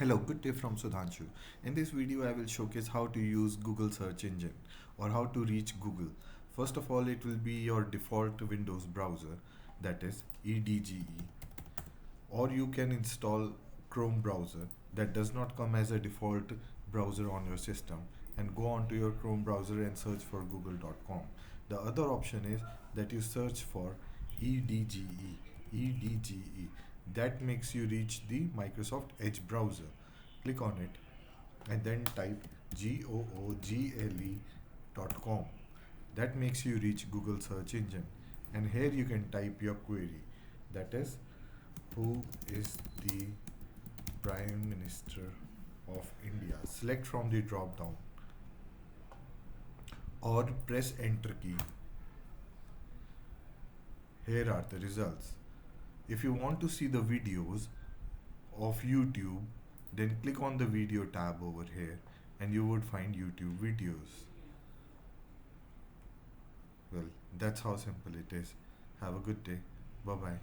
Hello, good day from Sudhanshu. In this video, I will showcase how to use Google search engine or how to reach Google. First of all, it will be your default Windows browser, that is EDGE, or you can install Chrome browser that does not come as a default browser on your system, and go onto your Chrome browser and search for google.com. The other option is that you search for EDGE. That makes you reach the Microsoft Edge browser. Click on it and then type google.com. That makes you reach Google search engine, and here you can type your query, that is, who is the Prime Minister of India. Select from the drop down or press enter key. Here are the results. If you want to see the videos of YouTube, then click on the video tab over here and you would find YouTube videos. Well, that's how simple it is. Have a good day. Bye bye.